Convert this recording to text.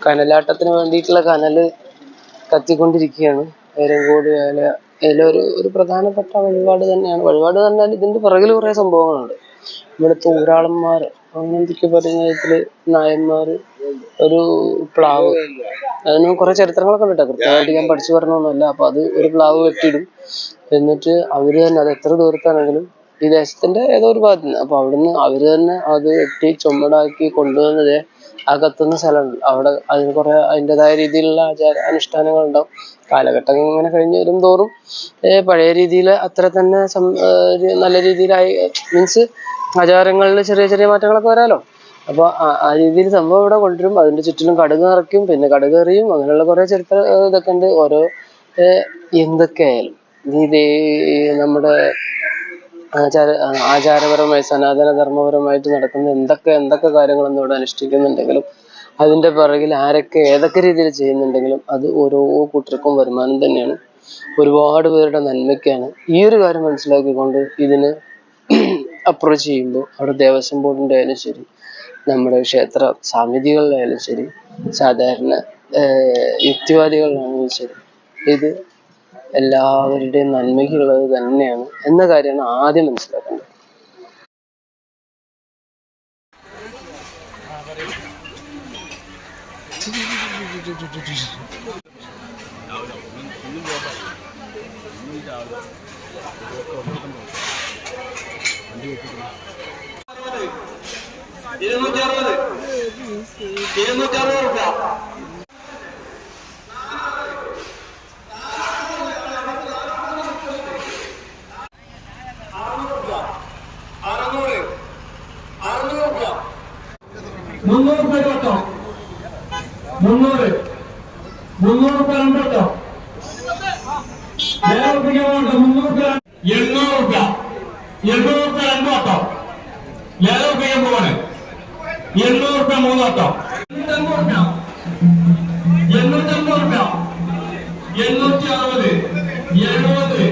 കനലാട്ടത്തിന് വേണ്ടിയിട്ടുള്ള കനല് കത്തിക്കൊണ്ടിരിക്കുകയാണ്. ഏലങ്കോട് ഏല ഒരു പ്രധാനപ്പെട്ട വഴിപാട് തന്നെയാണ്. വഴിപാട് പറഞ്ഞാൽ ഇതിന്റെ പിറകിൽ കുറെ സംഭവങ്ങളുണ്ട്. ഇവിടുത്തെ ഊരാളന്മാർ അങ്ങനെന്തൊക്കെ പറയുന്ന വിധത്തില് നായന്മാര് ഒരു പ്ലാവ്, അതിന് കുറെ ചരിത്രങ്ങളൊക്കെ ഉണ്ട് കേട്ടോ. കൃത്യമായിട്ട് ഞാൻ പഠിച്ചു പറഞ്ഞൊന്നുമല്ല. അപ്പൊ അത് ഒരു പ്ലാവ് വെട്ടിയിടും. എന്നിട്ട് അവര് തന്നെ അത് എത്ര ദൂരത്താണെങ്കിലും ഈ ദേശത്തിന്റെ ഏതോ ഒരു ഭാഗത്ത് നിന്ന്, അപ്പൊ അവിടുന്ന് അവര് തന്നെ അത് വെട്ടി ചുമടാക്കി കൊണ്ടുവന്നത് ആ കത്തുന്ന സ്ഥലമുണ്ട്. അവിടെ അതിന് കുറെ അതിൻ്റെതായ രീതിയിലുള്ള അനുഷ്ഠാനങ്ങൾ ഉണ്ടാവും. കാലഘട്ടം ഇങ്ങനെ കഴിഞ്ഞ് വരും തോറും പഴയ രീതിയിൽ അത്ര തന്നെ നല്ല രീതിയിലായി, മീൻസ് ആചാരങ്ങളിൽ ചെറിയ ചെറിയ മാറ്റങ്ങളൊക്കെ വരാലോ. അപ്പൊ ആ രീതിയിൽ സംഭവം ഇവിടെ കൊണ്ടുവരും. അതിന്റെ ചുറ്റിലും കടുക് നിറയ്ക്കും, പിന്നെ കടുക് എറിയും. അങ്ങനെയുള്ള കുറെ ചരിത്ര ഇതൊക്കെ ഉണ്ട്. ഓരോ എന്തൊക്കെയായാലും ഇത് നമ്മുടെ ആചാരപരമായി സനാതന ധർമ്മപരമായിട്ട് നടക്കുന്ന എന്തൊക്കെ കാര്യങ്ങളൊന്നും ഇവിടെ അനുഷ്ഠിക്കുന്നുണ്ടെങ്കിലും അതിന്റെ പിറകിൽ ആരൊക്കെ ഏതൊക്കെ രീതിയിൽ ചെയ്യുന്നുണ്ടെങ്കിലും അത് ഓരോ കൂട്ടർക്കും വരുമാനം തന്നെയാണ്. ഒരുപാട് പേരുടെ നന്മയ്ക്കാണ്. ഈ ഒരു കാര്യം മനസ്സിലാക്കിക്കൊണ്ട് ഇതിന് അപ്രോച്ച് ചെയ്യുമ്പോൾ അവിടെ ദേവസ്വം ബോർഡിന്റെ ആയാലും ശരി, നമ്മുടെ ക്ഷേത്ര സമിതികളിലായാലും ശരി, സാധാരണ യുക്തിവാദികളിലാണെങ്കിലും ശരി, ഇത് എല്ലാവരുടെയും നന്മയ്ക്കുള്ളത് തന്നെയാണ് എന്ന കാര്യമാണ് ആദ്യം മനസ്സിലാക്കേണ്ടത്. മുന്നൂറ് രൂപ കേട്ടോ. 800 രൂപ 800 രൂപ 2 കേട്ടോ. 700 രൂപ പോവാണ്. 800 രൂപ 3 കേട്ടോ. 850 രൂപ 860 70